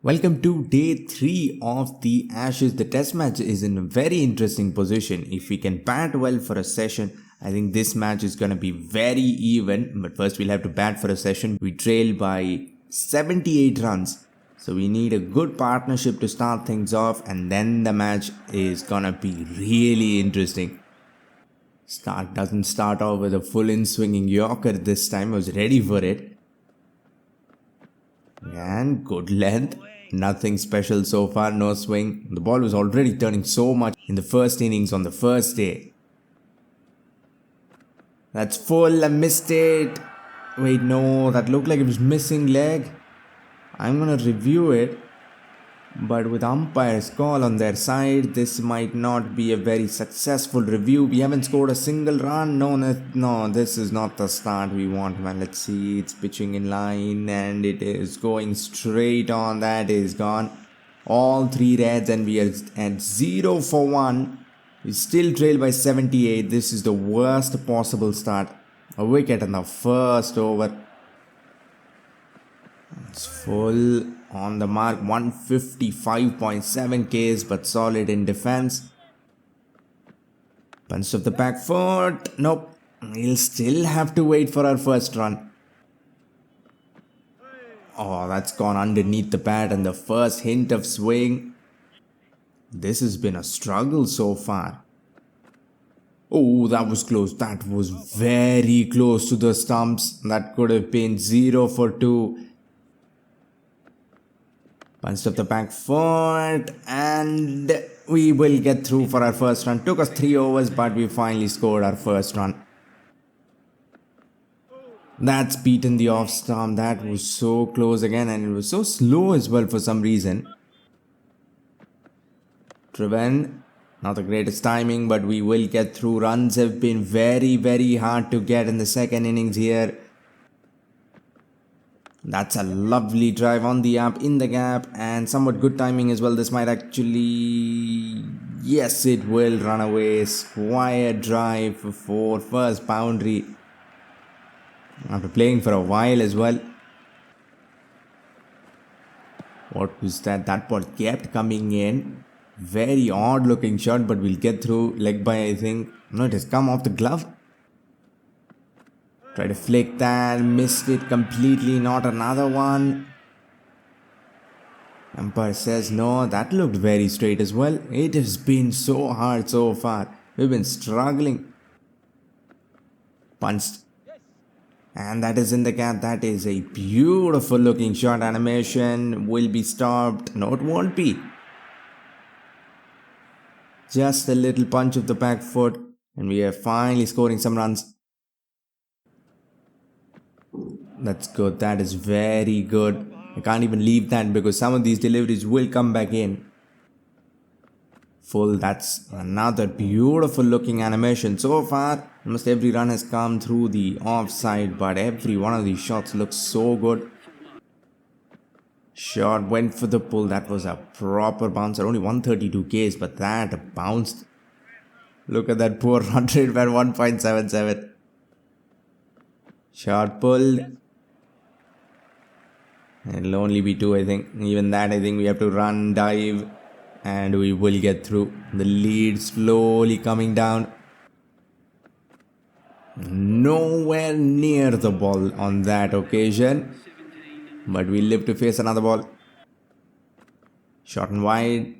Welcome to day 3 of the Ashes. The test match is in a very interesting position. If we can bat well for a session, I think this match is going to be very even. But first we'll have to bat for a session. We trail by 78 runs. So we need a good partnership to start things off, and then the match is going to be really interesting. Stark doesn't start off with a full in swinging Yorker this time. I was ready for it. And good length. Nothing special so far, no swing. The ball was already turning so much in the first innings on the first day. That's full, I missed it. Wait, no, that looked like it was missing leg. I'm gonna review it. But with umpire's call on their side, this might not be a very successful review. We haven't scored a single run. No, this is not the start we want, man. Let's see, it's pitching in line and it is going straight on. That is gone. All three reds and we are at 0 for 1. We still trail by 78. This is the worst possible start. A wicket in the first over. It's full on the mark, 155.7 Ks, but solid in defense. Punch of the back foot. Nope. We'll still have to wait for our first run. Oh, that's gone underneath the bat and the first hint of swing. This has been a struggle so far. Oh, that was close. That was very close to the stumps. That could have been 0 for 2. Punched up the back foot and we will get through for our first run. Took us 3 overs, but we finally scored our first run. That's beaten the off stump. That was so close again, and it was so slow as well for some reason. Driven, not the greatest timing, but we will get through. Runs have been very hard to get in the second innings here. That's a lovely drive on the up in the gap and somewhat good timing as well. This might actually... Yes, it will run away. Square drive for first boundary. After playing for a while as well. What was that? That ball kept coming in. Very odd looking shot, but we'll get through. Leg by, I think. No, it has come off the glove. Try to flick that, missed it completely, not another one. Umpire says no, that looked very straight as well. It has been so hard so far. We've been struggling. Punched. And that is in the gap. That is a beautiful looking shot. Animation will be stopped. No, it won't be. Just a little punch of the back foot. And we are finally scoring some runs. That's good. That is very good. I can't even leave that because some of these deliveries will come back in. Full. That's another beautiful looking animation. So far, almost every run has come through the offside, but every one of these shots looks so good. Shot went for the pull. That was a proper bouncer. Only 132 Ks, but that bounced. Look at that poor run rate at 1.77. Shot pulled. It'll only be 2, I think. Even that, I think we have to run, dive, and we will get through. The lead slowly coming down. Nowhere near the ball on that occasion. But we live to face another ball. Short and wide.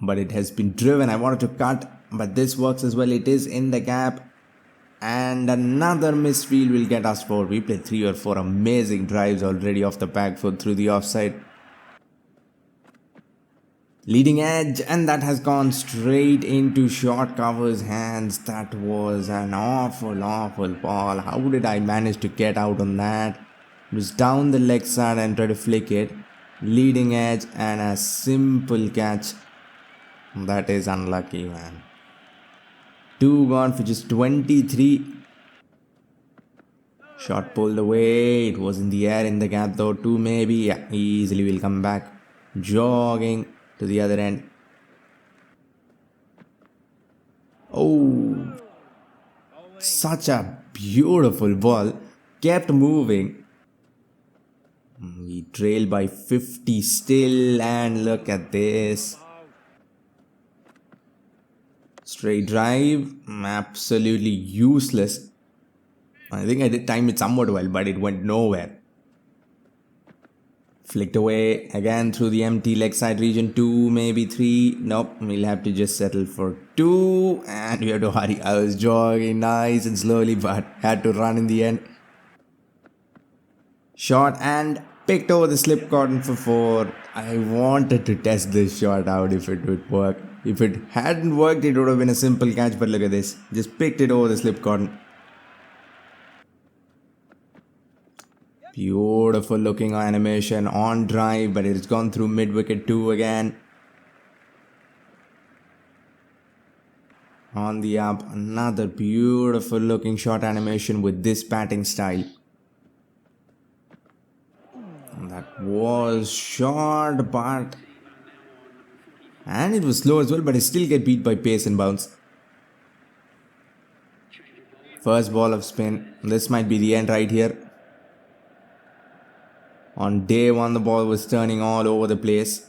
But it has been driven. I wanted to cut, but this works as well. It is in the gap. And another missed field will get us 4. We played 3 or 4 amazing drives already off the back foot through the offside. Leading edge, and that has gone straight into short cover's hands. That was an awful ball. How did I manage to get out on that? It was down the leg side and try to flick it. Leading edge and a simple catch. That is unlucky, man. 2 gone for just 23. Shot pulled away. It was in the air in the gap though. 2 maybe. Yeah, easily will come back. Jogging to the other end. Oh, such a beautiful ball. Kept moving. We trail by 50 still, and look at this. Straight drive, absolutely useless. I think I did time it somewhat well, but it went nowhere. Flicked away again through the empty leg side region. 2, maybe 3. Nope, we'll have to just settle for 2. And we have to hurry. I was jogging nice and slowly, but had to run in the end. Shot and picked over the slip cotton for 4. I wanted to test this shot out if it would work. If it hadn't worked, it would have been a simple catch, but look at this. Just picked it over the slip cotton. Beautiful looking animation on drive, but it's gone through mid wicket 2 again. On the up, another beautiful looking shot animation with this batting style. That was short, but... and it was slow as well, but it still get beat by pace and bounce. First ball of spin. This might be the end right here. On day 1, the ball was turning all over the place.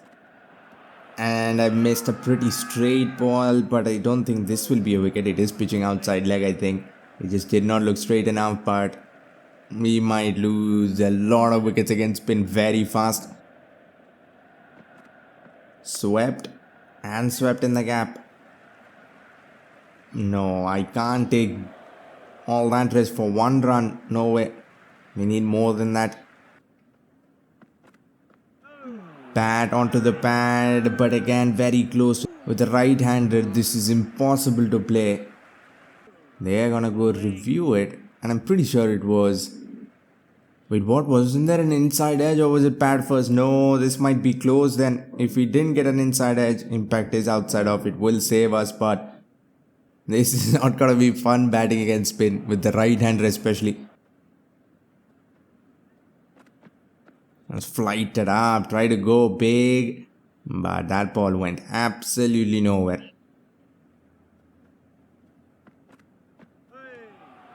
And I missed a pretty straight ball, but I don't think this will be a wicket. It is pitching outside leg, I think. It just did not look straight enough, but we might lose a lot of wickets against spin very fast. Swept and swept in the gap. No, I can't take all that risk for 1 run. No way. We need more than that. Bat onto the pad, but again very close. With the right-hander, this is impossible to play. They're gonna go review it, and I'm pretty sure it was... wait, what? Wasn't there an inside edge, or was it pad first? No, this might be close then. If we didn't get an inside edge, impact is outside off. It will save us, but this is not gonna be fun batting against spin, with the right-hander especially. Was flighted up, tried to go big, but that ball went absolutely nowhere.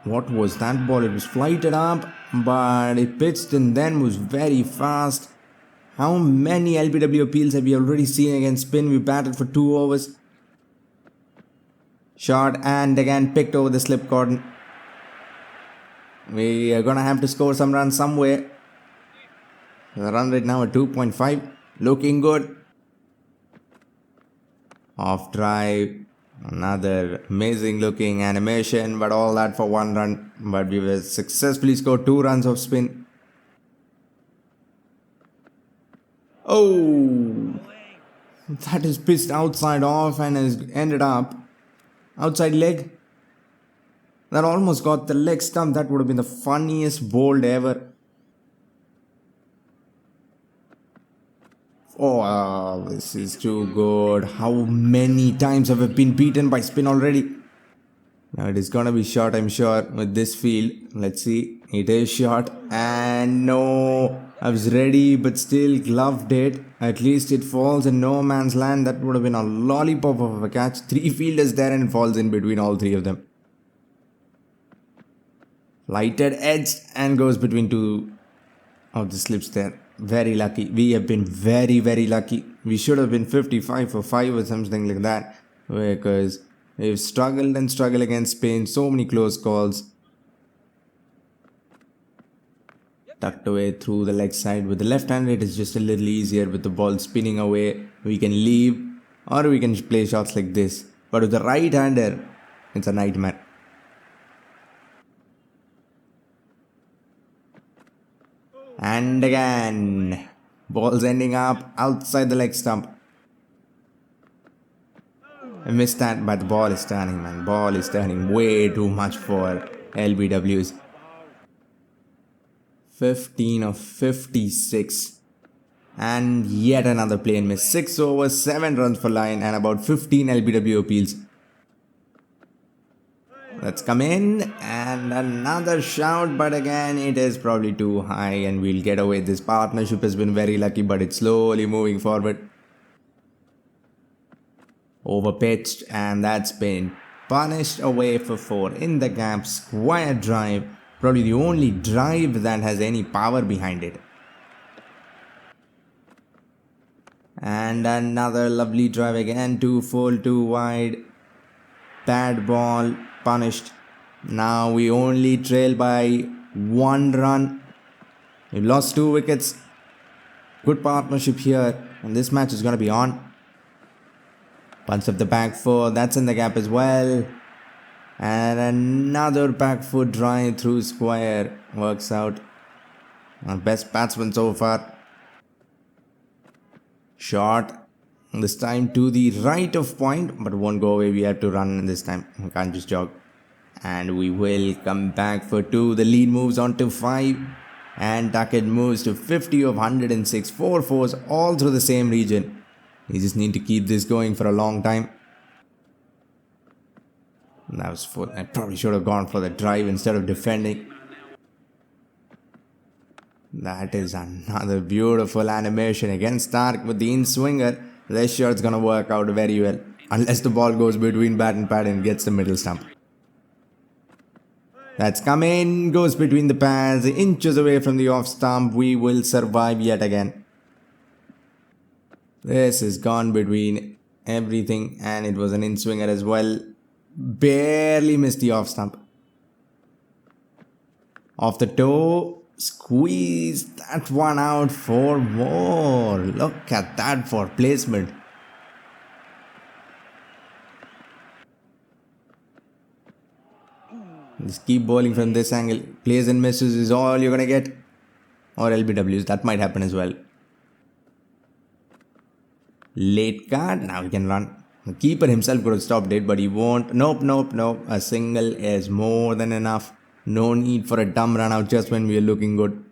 What was that ball? It was flighted up, but it pitched and then was very fast. How many LBW appeals have we already seen against spin? We batted for 2 overs. Shot and again picked over the slip cotton. We are gonna have to score some runs somewhere. The run rate now at 2.5. Looking good. Off drive. Another amazing looking animation, but all that for 1 run. But we will successfully score 2 runs of spin. Oh! That is pitched outside off and has ended up outside leg. That almost got the leg stump. That would have been the funniest bowled ever. Oh, this is too good. How many times have we been beaten by spin already? Now it is gonna be short, I'm sure, with this field. Let's see. It is short. And no, I was ready, but still gloved it. At least it falls in no man's land. That would have been a lollipop of a catch. 3 fielders there and it falls in between all 3 of them. Lighted, edged, and goes between 2 of the slips there. Very lucky. We have been very, very lucky. We should have been 55 for 5 or something like that, because we've struggled and struggled against Spain. So many close calls. Tucked away through the leg side. With the left hand, it is just a little easier. With the ball spinning away, we can leave, or we can play shots like this. But with the right hander, it's a nightmare. And again, ball's ending up outside the leg stump. I missed that, but the ball is turning, man. Ball is turning way too much for LBWs. 15 of 56. And yet another plain miss. 6 overs, 7 runs for line, and about 15 LBW appeals. Let's come in, and another shout, but again it is probably too high and we'll get away. This partnership has been very lucky, but it's slowly moving forward. Overpitched, and that's been punished away for 4 in the gap. Square drive, probably the only drive that has any power behind it. And another lovely drive again. 2 full, 2 wide. Bad ball, punished. Now we only trail by 1 run. We've lost 2 wickets. Good partnership here. And this match is going to be on. Punch up the back foot. That's in the gap as well. And another back foot drive through square. Works out. Our best batsman so far. Shot. This time to the right of point. But won't go away. We have to run this time. We can't just jog. And we will come back for 2. The lead moves on to 5. And Duckett moves to 50 of 106. 4 fours all through the same region. We just need to keep this going for a long time. That was full. I probably should have gone for the drive instead of defending. That is another beautiful animation against Stark with the in-swinger. This shot's gonna work out very well. Unless the ball goes between bat and pad and gets the middle stump. That's come in, goes between the pads, inches away from the off stump. We will survive yet again. This is gone between everything and it was an in-swinger as well. Barely missed the off stump. Off the toe, squeeze that one out for more. Look at that for placement. Just keep bowling from this angle. Plays and misses is all you're gonna get. Or LBWs, that might happen as well. Late card, now he can run. The keeper himself could have stopped it, but he won't. Nope. A single is more than enough. No need for a dumb run out just when we are looking good.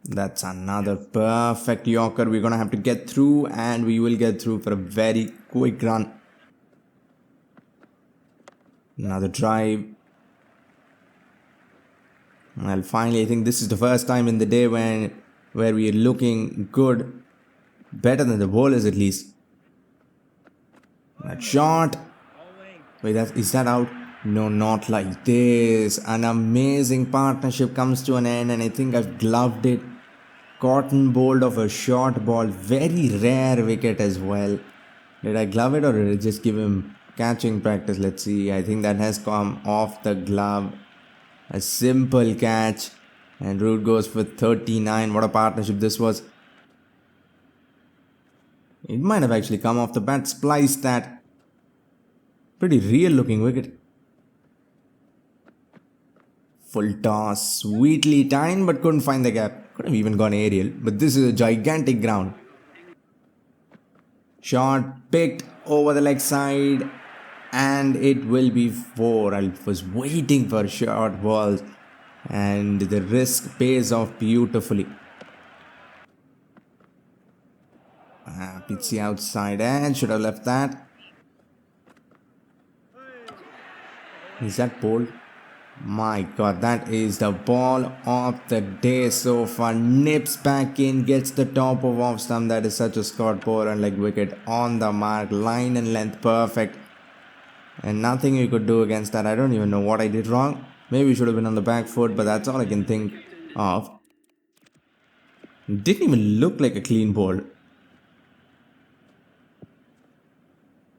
That's another perfect Yorker. We're gonna have to get through, and we will get through for a very quick run. Another drive. Well, finally, I think this is the first time in the day where we are looking good. Better than the bowlers at least. That shot. Wait, is that out? No, not like this. An amazing partnership comes to an end and I think I've gloved it. Cotton bowled of a short ball. Very rare wicket as well. Did I glove it or did I just give him catching practice? Let's see. I think that has come off the glove. A simple catch. And Root goes for 39. What a partnership this was. It might have actually come off the bat. Spliced that. Pretty real looking wicket. Full toss. Sweetly timed but couldn't find the gap. Could have even gone aerial. But this is a gigantic ground. Shot picked over the leg side. And it will be 4. I was waiting for short balls. And the risk pays off beautifully. It's the outside edge. Should have left that. Is that ball? My god, that is the ball of the day so far. Nips back in, gets the top of off stump. That is such a Scott Power and leg wicket on the mark. Line and length perfect. And nothing you could do against that. I don't even know what I did wrong. Maybe we should have been on the back foot, but that's all I can think of. Didn't even look like a clean ball.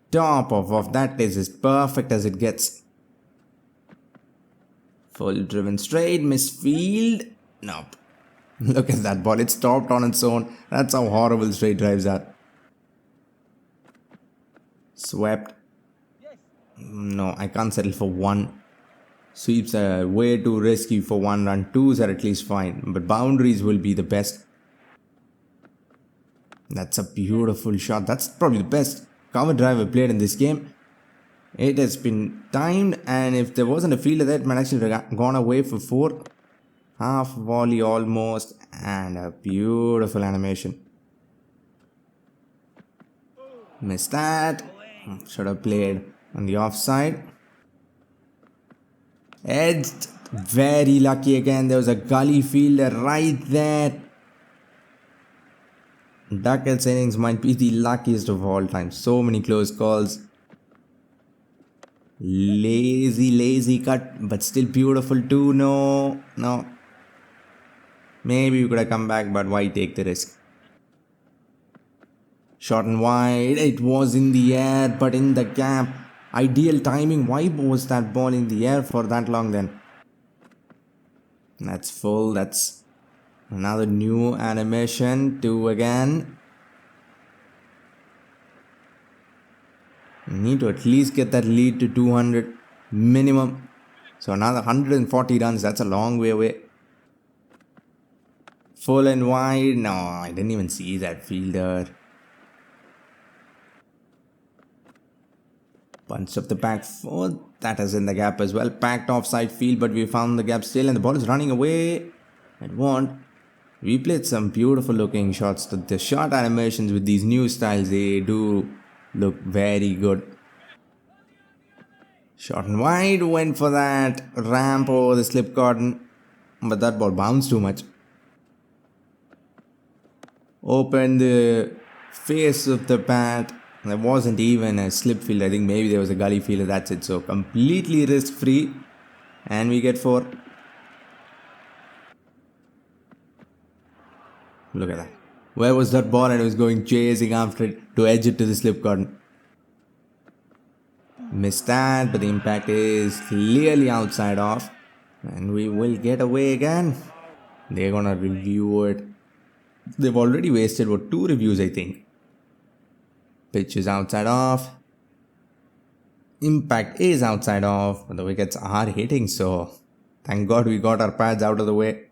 Top of that is as perfect as it gets. Full driven straight, misfield. Nope. Look at that ball. It stopped on its own. That's how horrible straight drives are. Swept. No, I can't settle for 1. Sweeps are way too risky for 1 run. 2s are at least fine. But boundaries will be the best. That's a beautiful shot. That's probably the best cover drive I played in this game. It has been timed, and if there wasn't a fielder there, it might actually have gone away for 4. Half volley almost, and a beautiful animation. Missed that. Should have played on the offside. Edged. Very lucky again. There was a gully fielder right there. Duckett's innings might be the luckiest of all time. So many close calls. Lazy cut, but still beautiful too. No. Maybe we could have come back, but why take the risk? Short and wide. It was in the air, but in the gap. Ideal timing. Why was that ball in the air for that long then? That's full. That's another new animation. 2 again. We need to at least get that lead to 200 minimum. So another 140 runs. That's a long way away. Full and wide. No, I didn't even see that fielder. Punch of the back foot. That is in the gap as well. Packed offside field, but we found the gap still, and the ball is running away. It won't. We played some beautiful looking shots. The shot animations with these new styles, they do look very good. Short and wide. Went for that ramp over the slip cotton, but that ball bounced too much. Open the face of the bat. There wasn't even a slip field. I think maybe there was a gully fielder. That's it. So completely risk free. And we get 4. Look at that. Where was that ball? And it was going chasing after it to edge it to the slip cotton. Missed that, but the impact is clearly outside off. And we will get away again. They're gonna review it. They've already wasted 2 reviews, I think. Pitch is outside off. Impact is outside off. But the wickets are hitting, so thank God we got our pads out of the way.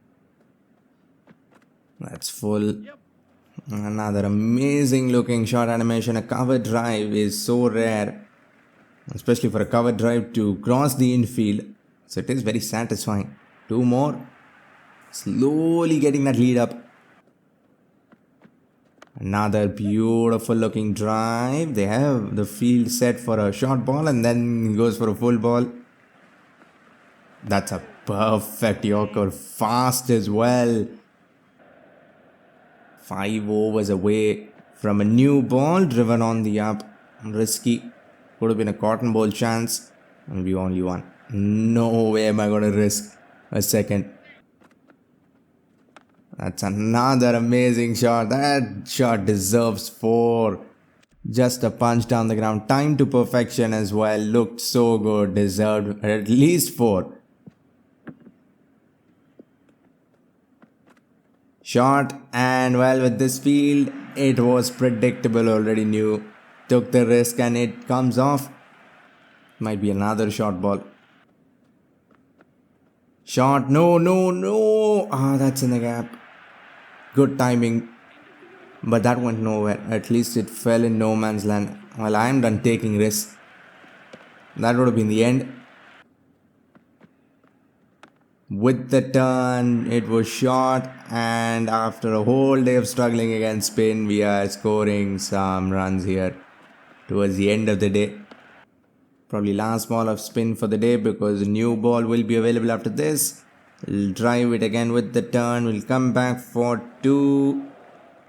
That's full. Another amazing looking shot animation. A cover drive is so rare, especially for a cover drive to cross the infield. So it is very satisfying. 2 more. Slowly getting that lead up. Another beautiful looking drive. They have the field set for a short ball and then goes for a full ball. That's a perfect Yorker. Fast as well. 5 overs away from a new ball driven on the up. Risky. Could have been a cotton ball chance. And we only won. No way am I going to risk a second. That's another amazing shot. That shot deserves 4. Just a punch down the ground. Time to perfection as well. Looked so good. Deserved at least 4. Shot, and well, with this field, it was predictable. Already knew. Took the risk and it comes off. Might be another short ball. Shot. No. That's in the gap. Good timing, but that went nowhere. At least it fell in no man's land. Well, I am done taking risks. That would have been the end. With the turn, it was shot, and after a whole day of struggling against spin, we are scoring some runs here towards the end of the day. Probably last ball of spin for the day, because a new ball will be available after this. We'll drive it again with the turn. We'll come back for 2.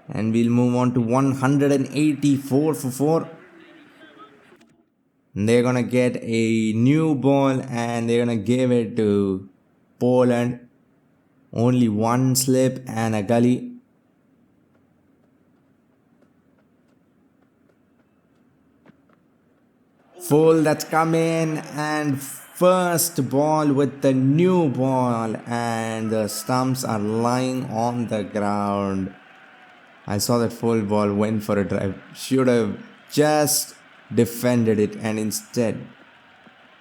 And we'll move on to 184 for 4. And they're going to get a new ball and they're going to give it to Poland. Only 1 slip and a gully. Full, that's coming, and first ball with the new ball, and the stumps are lying on the ground. I saw that full ball went for a drive. Should have just defended it, and instead,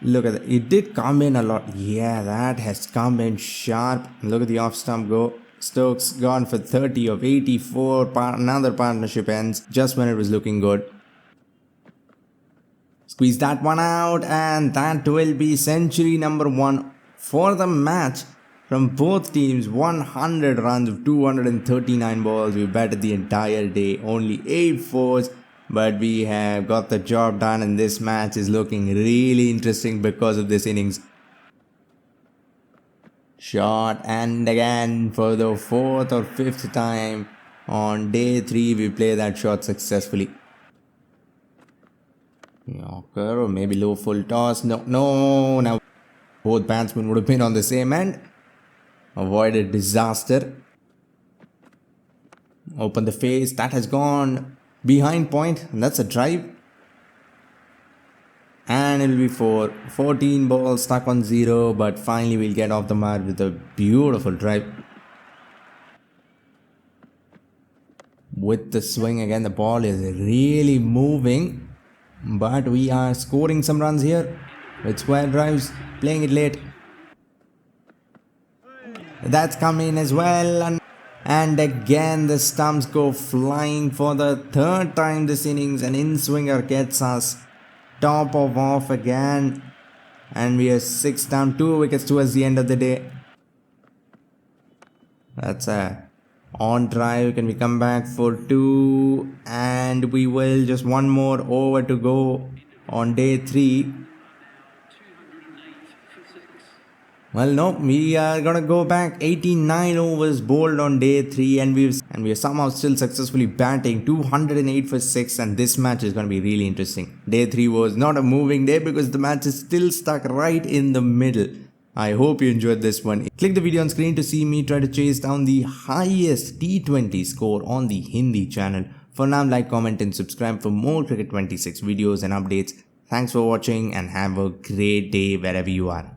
look at that. It did come in a lot. Yeah, that has come in sharp. Look at the off stump go. Stokes gone for 30 of 84. Another partnership ends just when it was looking good. Squeeze that one out, and that will be century number 1 for the match from both teams. 100 runs of 239 balls. We batted the entire day. Only 8 fours, but we have got the job done, and this match is looking really interesting because of this innings. Shot, and again for the 4th or 5th time on day 3 we play that shot successfully. Yorker, or maybe low full toss. No. Now both batsmen would have been on the same end. Avoided disaster. Open the face. That has gone behind point, and that's a drive. And it'll be 4. 14 balls stuck on 0, but finally we'll get off the mat with a beautiful drive. With the swing again, the ball is really moving, but we are scoring some runs here with square drives, playing it late. That's come in as well, and again the stumps go flying for the third time this innings. An in-swinger gets us top of off again, and we are 6 down, 2 wickets towards the end of the day. That's a on drive. Can we come back for 2? And we will. Just one more over to go on day 3. Well, no, we are gonna go back. 89 overs bowled on day 3, and we are somehow still successfully batting 208 for 6, and this match is gonna be really interesting. Day 3 was not a moving day because the match is still stuck right in the middle. I hope you enjoyed this one. Click the video on screen to see me try to chase down the highest T20 score on the Hindi channel. For now, like, comment and subscribe for more Cricket 26 videos and updates. Thanks for watching and have a great day wherever you are.